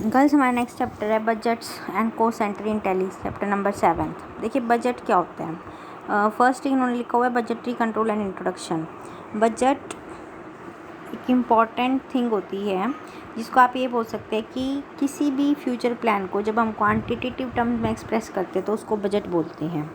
Girls हमारा next chapter है budgets and cost entry in Tally, chapter number 7। देखिए budget क्या होता है। फर्स्ट इन्होंने लिखा हुआ है budgetary control and introduction. Budget एक इम्पॉर्टेंट थिंग होती है जिसको आप ये बोल सकते हैं कि किसी भी फ्यूचर प्लान को जब हम क्वांटिटेटिव टर्म्स में एक्सप्रेस करते हैं तो उसको बजट बोलते हैं।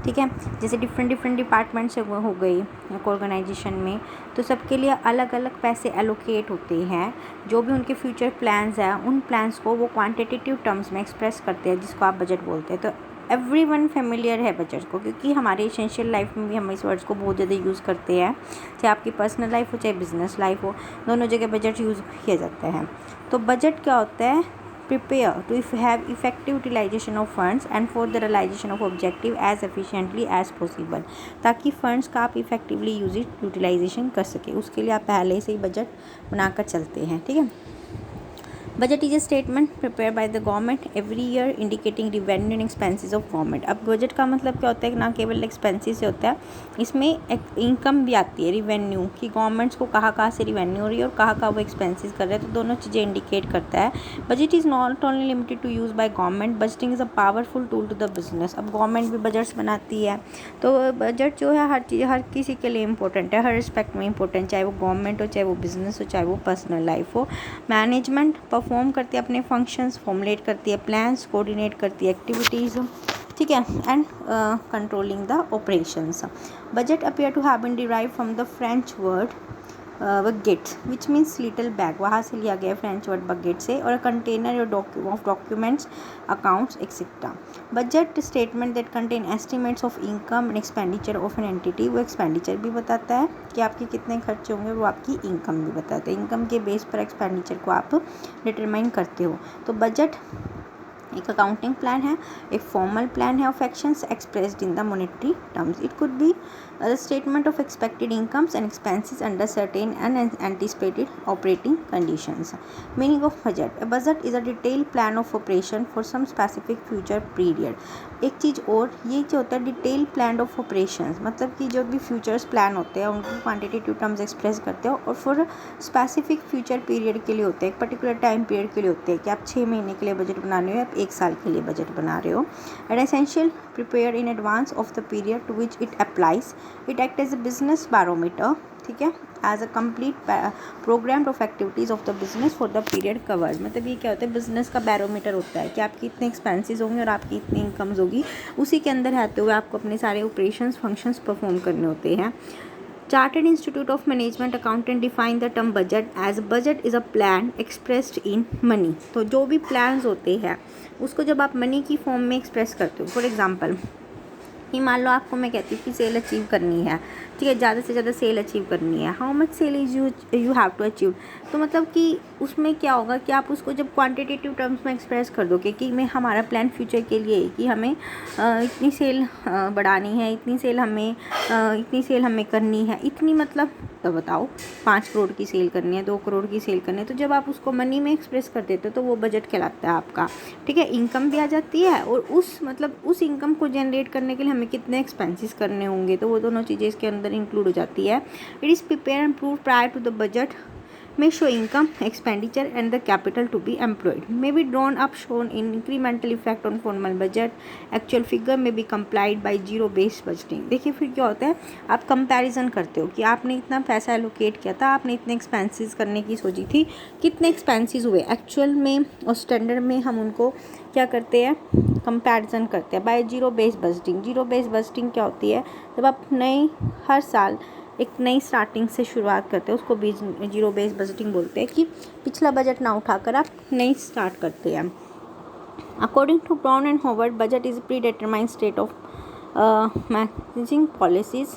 ठीक है, जैसे डिफरेंट डिपार्टमेंट्स हो गई एक ऑर्गेनाइजेशन में, तो सबके लिए अलग अलग पैसे एलोकेट होते हैं। जो भी उनके फ्यूचर प्लान्स हैं उन प्लान्स को वो क्वांटिटेटिव टर्म्स में एक्सप्रेस करते हैं जिसको आप बजट बोलते हैं। तो एवरीवन फेमिलियर है बजट को, क्योंकि हमारे एसेंशियल लाइफ में भी हम इस वर्ड्स को बहुत ज़्यादा यूज़ करते हैं। चाहे आपकी पर्सनल लाइफ हो चाहे बिजनेस लाइफ हो, दोनों जगह बजट यूज़ किया जाता है। तो बजट क्या होता है? Prepare to have effective utilisation of funds and for the realisation of objective as efficiently as possible, ताकि फंड्स का आप इफेक्टिवली यूटिलाइजेशन कर सके। उसके लिए आप पहले से ही बजट बनाकर चलते हैं। ठीक है, budget is a statement prepare by the government every year indicating revenue and expenses of government. अब बजट का मतलब क्या होता है? ना केवल एक्सपेंसेस से होता है, इसमें इनकम भी आती है, रिवेन्यू की गवर्नमेंट्स को कहाँ से रिवेन्यू हो रही है और कहाँ वो एक्सपेंसेस कर रहे हैं, तो दोनों चीज़ें इंडिकेट करता है। Budget is not only limited to use by government, budgeting is a powerful tool to the business. अब गवर्नमेंट भी बजट्स बनाती है, तो बजट जो है हर किसी के लिए इंपॉर्टेंट है, हर रिस्पेक्ट में इंपॉर्टेंट, चाहे वो गवर्नमेंट हो, चाहे वो बिजनेस हो, चाहे वो पर्सनल लाइफ हो। मैनेजमेंट परफॉर्म करती है अपने फंक्शंस, फॉर्मुलेट करती है प्लान्स, कोऑर्डिनेट करती है एक्टिविटीज़। ठीक है, and controlling the operations. Budget appear to have been derive from the French word bougette which means little bag, वहाँ से लिया गया फ्रेंच वर्ड बगेट से, और container of documents, accounts etcetera. Budget statement that contain estimates of income and expenditure of an entity, वो expenditure भी बताता है कि आपके कितने खर्चे होंगे, वो आपकी इनकम भी बताता है। इनकम के बेस पर एक्सपेंडिचर को आप डिटरमाइन करते हो। तो बजट एक अकाउंटिंग प्लान है, एक फॉर्मल प्लान है of actions expressed in the monetary terms. It could be the statement of expected incomes and expenses under certain unanticipated operating conditions. Meaning of budget: a budget is a detailed plan of operation for some specific future period. एक चीज़ और, ये जो होता है detail plan of operations, मतलब कि जो भी फ्यूचर्स प्लान होते हैं उनको क्वांटिटेटिव टर्म्स एक्सप्रेस करते हो, और फॉर स्पेसिफिक फ्यूचर पीरियड के लिए होते हैं, एक पर्टिकुलर टाइम पीरियड के लिए होते हैं कि आप 6 महीने के लिए बजट बना रहे हो, आप 1 साल के लिए बजट बना रहे हो। And essential prepare in advance of the period to which it applies, it act as a business barometer. ठीक है, as a complete programme of activities of the business for the period covered. मतलब ये क्या होता है? Business का barometer होता है कि आपकी इतने एक्सपेंसेस होंगे और आपकी इतनी इनकम्स होगी, उसी के अंदर रहते हुए आपको अपने सारे ऑपरेशंस फंक्शंस परफॉर्म करने होते हैं। Chartered Institute of Management Accountant define the term budget as budget is a plan expressed in money। तो जो भी प्लान्स होते हैं उसको जब आप मनी की फॉर्म में एक्सप्रेस करते हो, फॉर एग्जांपल कि मान लो आपको मैं कहती हूँ कि सेल अचीव करनी है, ठीक है, ज़्यादा से ज़्यादा सेल अचीव करनी है, how much sale is you have to achieve. तो मतलब कि उसमें क्या होगा कि आप उसको जब क्वांटिटेटिव टर्म्स में एक्सप्रेस कर दोगे कि मैं हमारा प्लान फ्यूचर के लिए है कि हमें इतनी सेल बढ़ानी है, इतनी सेल हमें करनी है, इतनी मतलब तो बताओ 5 करोड़ की सेल करनी है, 2 करोड़ की सेल करनी है, तो जब आप उसको मनी में एक्सप्रेस कर देते हो तो वो बजट कहलाता है आपका। ठीक है, इनकम भी आ जाती है और उस इनकम को जनरेट करने के लिए हमें कितने एक्सपेंसेस करने होंगे, तो वो दोनों चीज़ें इसके अंदर इंक्लूड हो जाती है। It is prepare and prove prior to the budget may show income, expenditure and the capital to be employed, may be drawn up shown in incremental effect on formal budget, actual figure may be complied by zero based budgeting। देखिए फिर क्या होता है, आप comparison करते हो कि आपने इतना पैसा एलोकेट किया था, आपने इतने एक्सपेंसेस करने की सोची थी, कितने एक्सपेंसेस हुए एक्चुअल में और स्टैंडर्ड में, हम उनको क्या करते हैं, कंपैरिजन करते हैं by zero based budgeting. Zero based budgeting क्या होती है? जब आप हर साल एक नई स्टार्टिंग से शुरुआत करते हैं उसको जीरो बेस्ड बजटिंग बोलते हैं, कि पिछला बजट ना उठाकर आप नई स्टार्ट करते हैं। According to Brown and Howard, budget is predetermined state of managing policies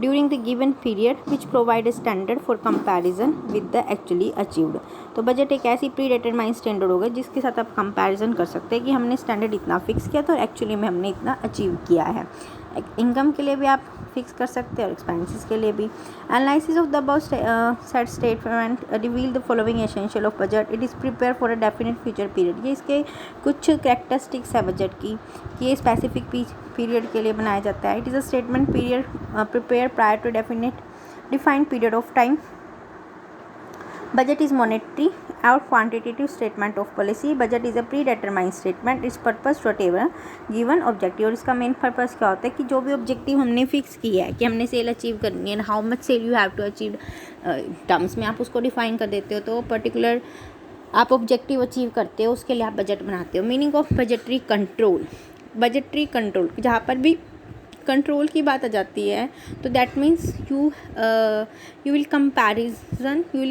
during the given period which provide a standard for comparison with the actually achieved. तो बजट एक ऐसी प्री डिटरमाइंड स्टैंडर्ड होगा जिसके साथ आप comparison कर सकते हैं कि हमने स्टैंडर्ड इतना फिक्स किया था और एक्चुअली में हमने इतना अचीव किया है। इनकम के लिए भी आप फिक्स कर सकते हैं और एक्सपेंसेस के लिए भी। Analysis of the above set statement reveal the following essential of budget. It is prepare for a definite future period. ये इसके कुछ कैरेक्टरिस्टिक्स है बजट की कि ये स्पेसिफिक पीरियड के लिए बनाया जाता है। It is a statement period prepare prior to defined period of time. Budget is monetary और quantitative statement of policy. Budget is a predetermined statement, its purpose whatever given objective. और इसका main purpose क्या होता है कि जो भी objective हमने फिक्स किया है कि हमने सेल अचीव करनी है, how much sale you have to achieve terms में आप उसको डिफाइन कर देते हो, तो पर्टिकुलर आप ऑब्जेक्टिव अचीव करते हो, उसके लिए आप बजट बनाते हो। Meaning of budgetary control, budgetary control जहाँ पर भी कंट्रोल की बात आ जाती है तो that means you will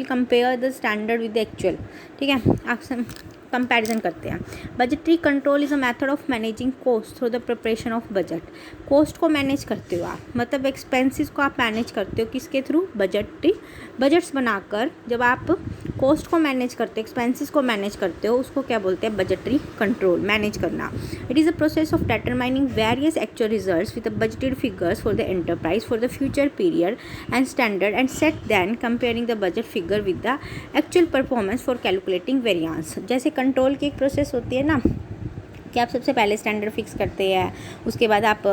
compare the standard with the actual. ठीक है, आप कंपैरिजन करते हैं। Budgetary control is a method of managing cost through the preparation of budget. Cost को मैनेज करते हो आप, मतलब एक्सपेंसेस को आप मैनेज करते हो किसके थ्रू? बजट्स बनाकर जब आप कॉस्ट को मैनेज करते हो, एक्सपेंसेस को मैनेज करते हो, उसको क्या बोलते हैं? बजटरी कंट्रोल, मैनेज करना। It is a process of determining various actual results with the budgeted figures for the enterprise for the future period and standard and set then comparing the budget figure with the actual performance for calculating variance. जैसे control की एक process होती है ना कि आप सबसे पहले स्टैंडर्ड फिक्स करते हैं, उसके बाद आप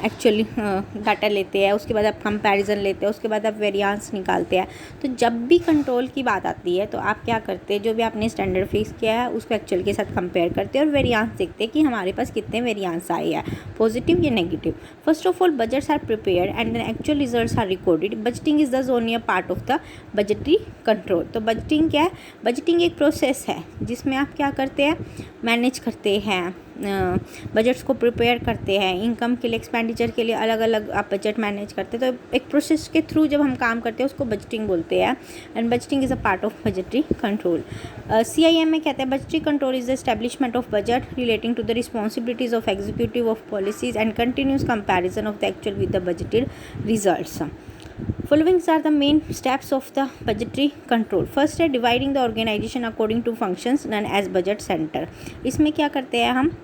एक्चुअली डाटा लेते हैं, उसके बाद आप कंपैरिजन लेते हैं, उसके बाद आप वेरियांस निकालते हैं। तो जब भी कंट्रोल की बात आती है तो आप क्या करते हैं? जो भी आपने स्टैंडर्ड फिक्स किया है उसको एक्चुअल के साथ कंपेयर करते हैं और वेरियांस देखते हैं कि हमारे पास कितने वेरियांस आए हैं, पॉजिटिव या negative. First of all budgets are prepared and then actual results are recorded. Budgeting is the only part of the budgetary control. तो बजटिंग क्या है? बजटिंग एक प्रोसेस है जिसमें आप क्या करते हैं? मैनेज करते हैं, बजट्स को प्रिपेयर करते हैं, इनकम के लिए, एक्सपेंडिचर के लिए अलग अलग आप बजट मैनेज करते हैं। तो एक प्रोसेस के थ्रू जब हम काम करते हैं उसको बजटिंग बोलते हैं and budgeting is a part of budgetary control. CIM में कहते हैं budgetary control is the establishment of budget relating to the responsibilities of executive of policies and continuous comparison of the actual with the budgeted results. Following are the main steps of the budgetary control. First है dividing the organization according to functions known as budget center. इसमें क्या करते हैं हम?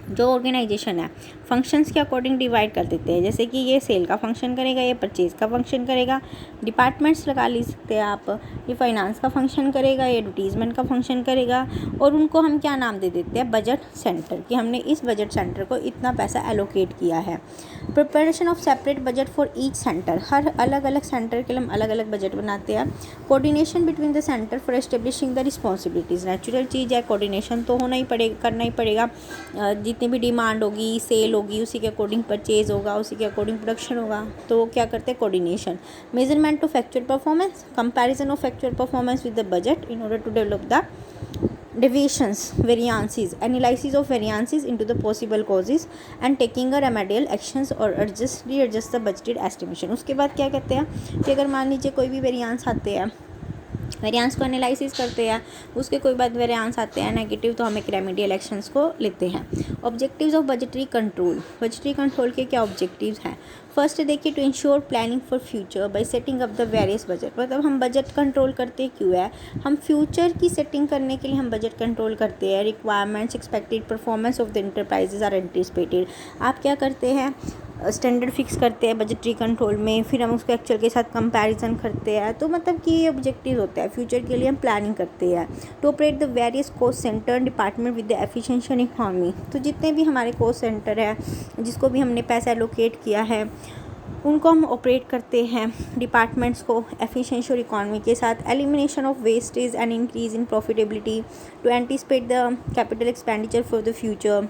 जो organisation है functions के according divide कर देते हैं। जैसे कि ये सेल का फंक्शन करेगा, ये परचेज़ का फंक्शन करेगा, डिपार्टमेंट्स लगा ली सकते हैं आप, ये फाइनेंस का फंक्शन करेगा, ये एडवर्टीजमेंट का फंक्शन करेगा, और उनको हम क्या नाम दे देते हैं? बजट सेंटर, कि हमने इस बजट सेंटर को इतना पैसा एलोकेट किया है। Preparation of separate budget for each centre, हर अलग अलग सेंटर के लिए हम अलग अलग बजट बनाते हैं। Coordination between the centre for establishing the responsibilities, natural चीज़ है, कोऑर्डिनेशन तो होना ही पड़ेगा, करना ही पड़ेगा। जितनी भी डिमांड होगी, सेल होगी, उसी के अकॉर्डिंग परचेज होगा, उसी के अकॉर्डिंग प्रोडक्शन होगा, तो वो क्या करते हैं? Coordination. Measurement of actual performance, comparison of actual performance with the budget in order to develop the deviations, variances, analysis of variances into the possible causes and taking a remedial actions or readjust the budgeted estimation। उसके बाद क्या कहते हैं कि अगर मान लीजिए कोई भी वेरियांस आते हैं, वेरियांस को एनालिसिस करते हैं, उसके कोई बाद वेरियांस आते हैं नेगेटिव, तो हम एक रेमेडियल एक्शंस को लेते हैं। Objectives of budgetary control, budgetary control के क्या ऑब्जेक्टिव्स हैं? फर्स्ट देखिए to ensure planning for future by setting up the various budget. मतलब हम बजट कंट्रोल करते क्यों है? हम फ्यूचर की सेटिंग करने के लिए हम बजट कंट्रोल करते हैं। Requirements, expected performance of the enterprises are anticipated. आप क्या करते हैं? स्टैंडर्ड फिक्स करते हैं बजटरी कंट्रोल में, फिर हम उसको एक्चुअल के साथ कंपैरिजन करते हैं। तो मतलब कि ये ऑब्जेक्टिव होता है, फ्यूचर के लिए हम प्लानिंग करते हैं। To operate the various cost centre department with the efficiency and economy. तो जितने भी हमारे कॉस्ट सेंटर है, जिसको भी हमने पैसा एलोकेट किया है, उनको हम ऑपरेट करते हैं डिपार्टमेंट्स को एफिशिएंसी और इकोनॉमी के साथ। Elimination of wastage and increase in profitability to anticipate the capital expenditure for the future.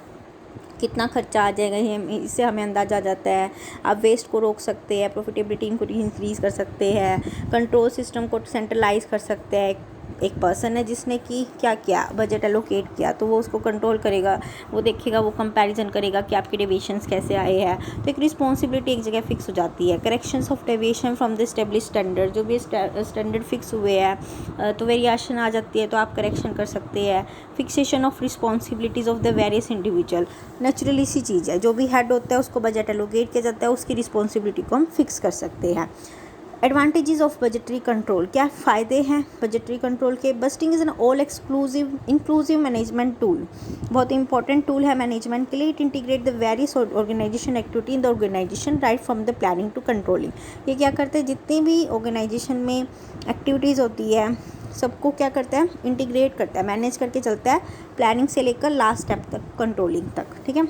कितना खर्चा आ जाएगा ये इससे हमें अंदाज़ा आ जाता है। आप वेस्ट को रोक सकते हैं, प्रॉफिटेबिलिटी को इंक्रीज़ कर सकते हैं, कंट्रोल सिस्टम को सेंट्रलाइज कर सकते हैं। एक पर्सन है जिसने कि क्या किया? बजट एलोकेट किया, तो वो उसको कंट्रोल करेगा, वो देखेगा, वो कंपैरिजन करेगा कि आपके डेविएशंस कैसे आए हैं। तो एक रिस्पॉन्सिबिलिटी एक जगह फिक्स हो जाती है। Corrections of deviation from the establish standard, जो भी स्टैंडर्ड फिक्स हुए हैं तो वेरिएशन आ जाती है, तो आप करेक्शन कर सकते हैं। Fixation of responsibilities of the various individual, naturally सी चीज़ है, जो भी हेड होता है उसको बजट एलोकेट किया जाता है, उसकी रिस्पॉन्सिबिलिटी को हम फिक्स कर सकते हैं। एडवांटेजेस ऑफ बजटरी कंट्रोल, क्या फ़ायदे हैं बजटरी कंट्रोल के? Budgeting is an all inclusive management tool, बहुत इंपॉर्टेंट टूल है मैनेजमेंट के लिए। It integrate the various organisation activity in the organisation right from the planning to controlling. ये क्या करते हैं? जितनी भी ऑर्गेनाइजेशन में एक्टिविटीज़ होती है सबको क्या करता है? इंटीग्रेट करता है, मैनेज करके चलता है, प्लानिंग से लेकर लास्ट स्टेप तक, कंट्रोलिंग तक। ठीक है,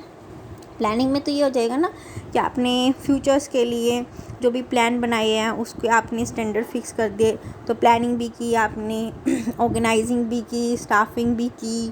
प्लानिंग में तो ये हो जाएगा ना कि आपने फ्यूचर्स के लिए जो भी प्लान बनाए हैं उसके आपने स्टैंडर्ड फिक्स कर दिए, तो प्लानिंग भी की आपने, ऑर्गेनाइजिंग भी की, स्टाफिंग भी की,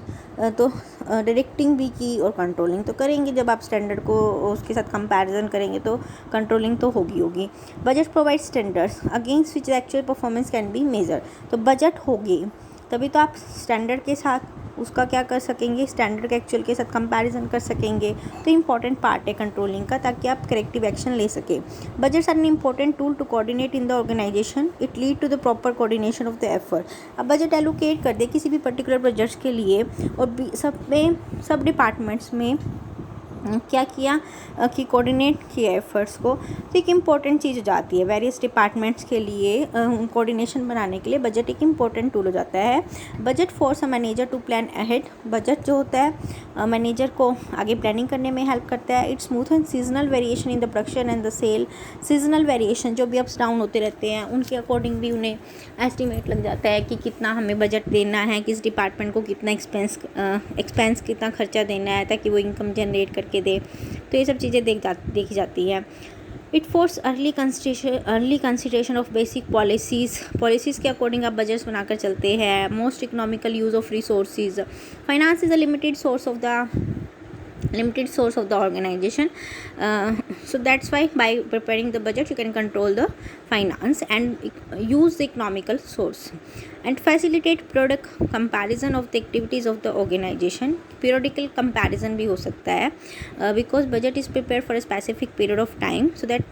तो डायरेक्टिंग भी की और कंट्रोलिंग तो करेंगे। जब आप स्टैंडर्ड को उसके साथ कंपैरिजन करेंगे तो कंट्रोलिंग तो होगी। Budget provide standards against which actual performance can be measure. तो बजट होगी तभी तो आप स्टैंडर्ड के साथ उसका क्या कर सकेंगे, स्टैंडर्ड के एक्चुअल के साथ कंपैरिजन कर सकेंगे। तो इम्पॉर्टेंट पार्ट है कंट्रोलिंग का, ताकि आप करेक्टिव एक्शन ले सकें। Budgets are an important tool to coordinate in the organisation, it lead to the proper coordination of the effort. अब बजट एलोकेट कर दे किसी भी पर्टिकुलर बजट्स के लिए और सब डिपार्टमेंट्स में क्या किया कि कोऑर्डिनेट किया एफर्ट्स को, तो एक इम्पॉर्टेंट चीज़ हो जाती है। वेरियस डिपार्टमेंट्स के लिए कोऑर्डिनेशन बनाने के लिए बजट एक इम्पॉर्टेंट टूल हो जाता है। Budget force a manager to plan ahead. Budget जो होता है मैनेजर को आगे प्लानिंग करने में हेल्प करता है। Its smooth and seasonal variation in the production and the sale. Seasonal variation जो भी अप्स डाउन होते रहते हैं उनके अकॉर्डिंग भी उन्हें एस्टिमेट लग जाता है कि कितना हमें बजट देना है, किस डिपार्टमेंट को कितना एक्सपेंस कितना खर्चा देना है ताकि वो इनकम जनरेट करके दे। तो ये सब चीज़ें देखी जाती है। It force early consideration of basic policies के अकॉर्डिंग आप बजट्स बनाकर चलते हैं। Most economical use of resources. Finance is a limited source of the organization, so that's why by preparing the budget you can control the finance and use the economical source and facilitate product comparison of the activities of the organization. Periodical comparison भी हो सकता है because budget is prepared for a specific period of time, so that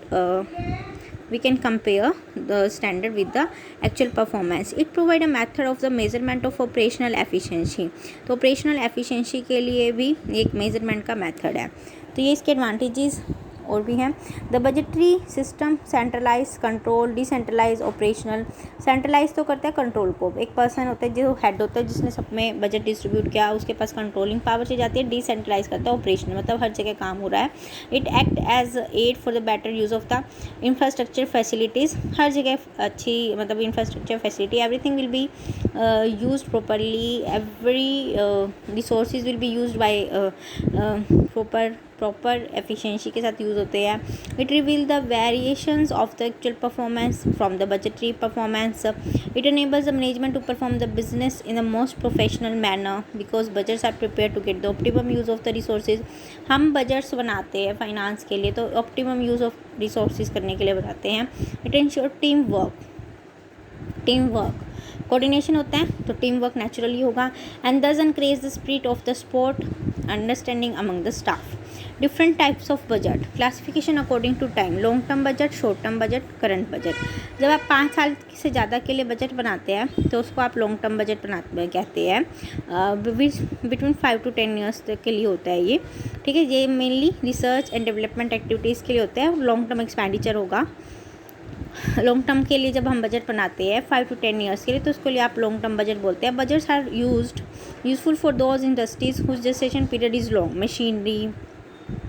we can compare the standard with the actual performance. It provide a method of the measurement of operational efficiency. तो operational efficiency के लिए भी एक measurement का method है। तो ये इसके advantages और भी हैं। The budgetary system centralise, control, decentralise, operational. Centralise तो करता है कंट्रोल को, एक पर्सन होता है जो हेड होता है जिसने सब में बजट डिस्ट्रीब्यूट किया, उसके पास कंट्रोलिंग पावर से जाती है। डिसेंट्रलाइज करता है ऑपरेशनल, मतलब हर जगह काम हो रहा है। It act as aid for the better use of the infrastructure facilities. हर जगह अच्छी मतलब infrastructure facility, everything will be use properly, every resources will be use by proper efficiency के साथ यूज़ होते हैं। It reveal the variations of the actual performance from the budgetary performance. It enables the management to perform the business in the most professional manner because budgets are prepare to get the optimum use of the resources. हम budgets बनाते हैं finance के लिए तो optimum use of resources करने के लिए बनाते हैं। It ensure team work coordination होता है तो टीम वर्क नेचुरली होगा। And thus encourage the spirit of the support understanding among the staff. Different types of budget classification according to time. Long term budget, short term budget, current budget. जब आप 5 साल से ज़्यादा के लिए budget बनाते हैं तो उसको आप लॉन्ग टर्म बजट कहते हैं। बिटवीन 5 to 10 ईयर्स तक के लिए होता है ये, ठीक है। ये mainly research and development activities के लिए होता है। लॉन्ग टर्म एक्सपेंडिचर होगा। लॉन्ग टर्म के लिए जब हम बजट बनाते हैं 5 to 10 ईयर्स के लिए तो उसके लिए आप लॉन्ग टर्म बजट बोलते हैं। Budgets are useful for those industries whose gestation period is long. Machinery,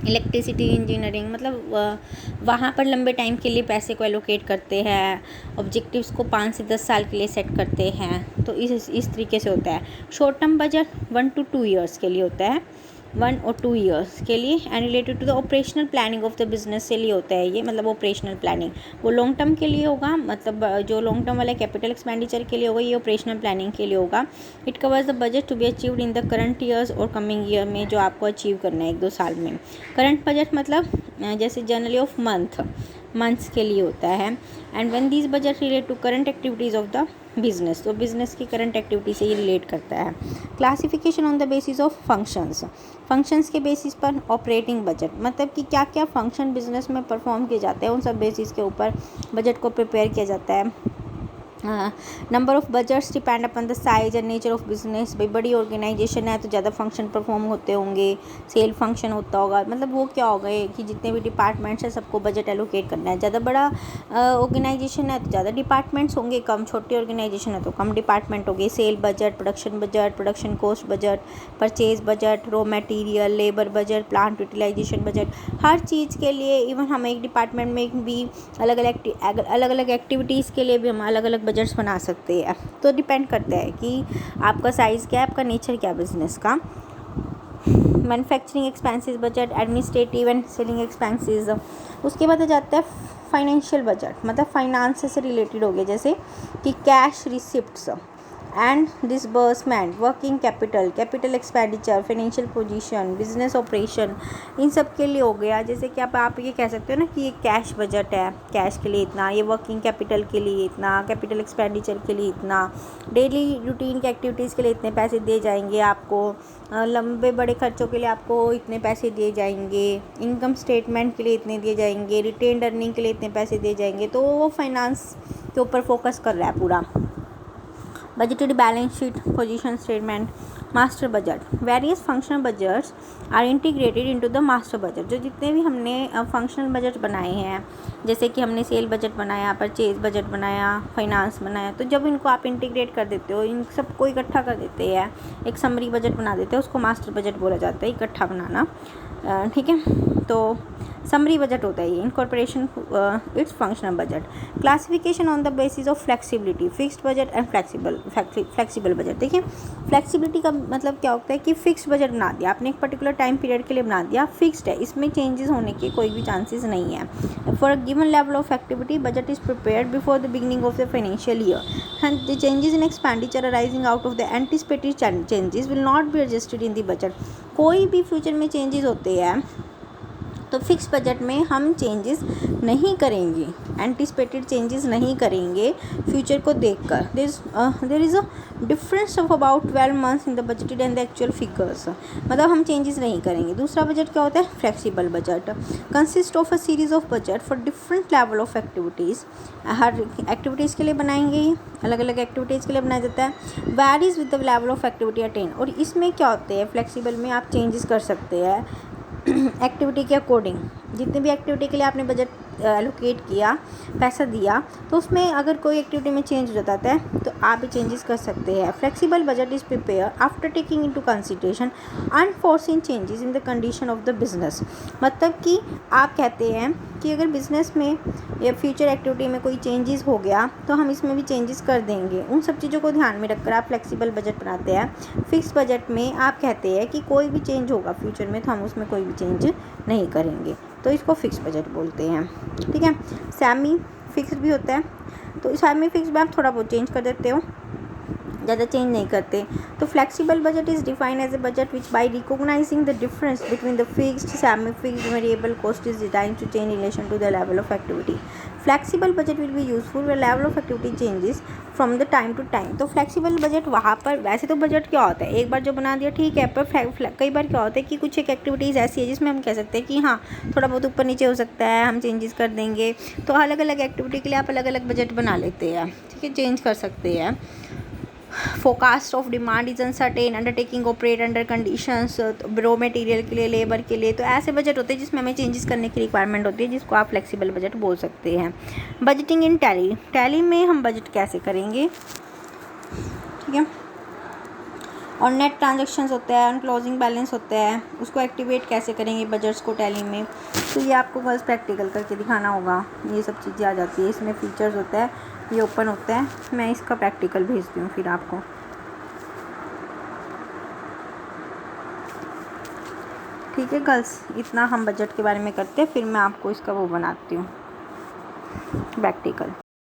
electricity, engineering, मतलब वहाँ पर लंबे टाइम के लिए पैसे को एलोकेट करते हैं। ऑब्जेक्टिव्स को 5 से 10 साल के लिए सेट करते हैं, तो इस तरीके से होता है। Short term budget 1 to 2 years के लिए होता है, 1 or 2 ईयर्स के लिए। And related to the operational planning of the business के लिए होता है ये, मतलब ऑपरेशनल प्लानिंग वो लॉन्ग टर्म के लिए होगा, मतलब जो लॉन्ग टर्म वाला कैपिटल एक्सपेंडिचर के लिए होगा ये ऑपरेशनल प्लानिंग के लिए होगा। It covers the budget to be achieved in the current years और कमिंग ईयर में, जो आपको अचीव करना है 1-2 साल में। करंट बजट मतलब जैसे जनरली ऑफ मंथ्स के लिए होता है। And when these budget relate to current activities of the business, तो बिजनेस की करंट एक्टिविटी से ये रिलेट करता है। Classification on the basis of functions के बेसिस पर ऑपरेटिंग बजट, मतलब कि क्या क्या फंक्शन बिजनेस में परफॉर्म किए जाते हैं उन सब बेसिस के ऊपर बजट को प्रिपेयर किया जाता है। Number of budgets depend upon the size and nature of business. भाई बड़ी ऑर्गेनाइजेशन है तो ज़्यादा फंक्शन परफॉर्म होते होंगे, सेल फंक्शन होता होगा, मतलब वो क्या होगा कि जितने भी डिपार्टमेंट्स हैं सबको बजट एलोकेट करना है। ज़्यादा बड़ा ऑर्गेनाइजेशन है तो ज़्यादा डिपार्टमेंट्स होंगे, कम छोटी ऑर्गेनाइजेशन है तो कम डिपार्टमेंट होंगे। Sale budget, production cost budget, purchase budget, raw material, labour budget, plant utilisation budget, हर चीज़ के लिए। इवन हम एक डिपार्टमेंट में भी अलग अलग एक्टिविटीज़ के लिए भी हम अलग अलग बजट्स बना सकते हैं। तो डिपेंड करता है कि आपका साइज़ क्या है, आपका नेचर क्या है बिज़नेस का। Manufacturing expenses budget, administrative and selling expenses. उसके बाद आ जाता है फाइनेंशियल बजट, मतलब फाइनेंस से रिलेटेड हो गया, जैसे कि cash receipts and disbursement, working capital, capital expenditure, financial position, business operation, इन सब के लिए हो गया। जैसे कि आप ये कह सकते हो ना कि ये कैश बजट है, कैश के लिए इतना, ये वर्किंग कैपिटल के लिए इतना, कैपिटल एक्सपेंडिचर के लिए इतना, डेली रूटीन की एक्टिविटीज़ के लिए इतने पैसे दिए जाएंगे आपको, लंबे बड़े खर्चों के लिए आपको इतने पैसे दिए जाएंगे, इनकम स्टेटमेंट के लिए इतने दिए जाएंगे, रिटेन्ड अर्निंग के लिए इतने पैसे दिए जाएंगे। तो वो फाइनेंस के ऊपर फोकस कर रहा है पूरा। Budgeted balance sheet, position statement, master budget. Various functional budgets are integrated into the master budget. जो जितने भी हमने फंक्शनल बजट बनाए हैं, जैसे कि हमने सेल बजट बनाया, परचेज बजट बनाया, फाइनेंस बनाया, तो जब इनको आप इंटीग्रेट कर देते हो, इन सबको इकट्ठा कर देते हैं, एक समरी बजट बना देते हैं, उसको मास्टर बजट बोला जाता है, इकट्ठा बनाना। ठीक है, तो समरी बजट होता है ये, incorporation it's functional budget. Classification on the basis of flexibility, fixed budget and flexible budget. देखिए फ्लेक्सिबिलिटी का मतलब क्या होता है कि फिक्स्ड बजट बना दिया आपने, एक पर्टिकुलर टाइम पीरियड के लिए बना दिया, फिक्स्ड है, इसमें चेंजेस होने के कोई भी चांसेस नहीं है। For a given level of activity budget is prepared before the beginning of the financial year and the changes in expenditure arising out of the anticipated changes will not be adjusted in the budget. कोई भी future में changes होते हैं तो fix budget में हम changes नहीं करेंगे, एंटिसिपेटेड चेंजेस नहीं करेंगे फ्यूचर को देखकर। There is a difference of about 12 months in the budgeted and the actual figures, मतलब हम चेंजेस नहीं करेंगे। दूसरा बजट क्या होता है? Flexible budget consist of a series of budget for different level of activities. Her activities के लिए बनाएंगे, अलग अलग एक्टिविटीज़ के लिए बनाया जाता है। Varies with the level of activity attain, और इसमें क्या होते हैं फ्लेक्सिबल में आप चेंजेस कर सकते हैं एक्टिविटी के अकॉर्डिंग। जितने भी एक्टिविटी के लिए आपने बजट एलोकेट किया, पैसा दिया, तो उसमें अगर कोई एक्टिविटी में चेंज हो जाता है तो आप भी चेंजेस कर सकते हैं। Flexible budget is prepare after taking into consideration unforeseen changes in the condition of the business. मतलब कि आप कहते हैं कि अगर बिज़नेस में या फ्यूचर एक्टिविटी में कोई चेंजेस हो गया तो हम इसमें भी चेंजेस कर देंगे। उन सब चीज़ों को ध्यान में रखकर आप फ्लेक्सिबल बजट बनाते हैं। फिक्स बजट में आप कहते हैं कि कोई भी चेंज होगा फ्यूचर में तो हम उसमें कोई भी चेंज नहीं करेंगे, तो इसको फिक्स बजट बोलते हैं। ठीक है, सेमी फिक्स भी होता है, तो सेमी फिक्स में आप थोड़ा बहुत चेंज कर देते हो, ज़्यादा चेंज नहीं करते। तो flexible budget is defined as a budget which by recognising the difference between the fixed semi fixed variable cost is design to change relation to the level of activity. Flexible budget will be useful where level of activity changes from the time to time. तो flexible budget वहाँ पर, वैसे तो budget क्या होता है, एक बार जो बना दिया ठीक है, पर कई बार क्या होता है कि कुछ एक एक्टिविटीज़ ऐसी है जिसमें हम कह सकते हैं कि हाँ थोड़ा बहुत ऊपर नीचे हो सकता है, हम चेंजेस कर देंगे। तो अलग अलग एक्टिविटी के लिए आप अलग अलग बजट बना लेते हैं, ठीक है, चेंज कर सकते हैं। Forecast of demand is uncertain, undertaking operate under conditions, raw material के लिए, लेबर के लिए, तो ऐसे बजट होते हैं जिसमें हमें चेंजेस करने की रिक्वायरमेंट होती है, जिसको आप फ्लेक्सिबल बजट बोल सकते हैं। बजटिंग इन टैली, टैली में हम बजट कैसे करेंगे, ठीक है, और नेट ट्रांजेक्शन्स होता है, और क्लोजिंग बैलेंस होता है, उसको एक्टिवेट कैसे करेंगे बजट्स को टैली में, तो ये आपको बस प्रैक्टिकल करके दिखाना होगा। ये सब चीज़ें आ जाती है, इसमें फीचर्स होता है, ये ओपन होता है, मैं इसका प्रैक्टिकल भेजती हूँ फिर आपको। ठीक है गर्ल्स, इतना हम बजट के बारे में करते हैं, फिर मैं आपको इसका वो बनाती हूँ प्रैक्टिकल।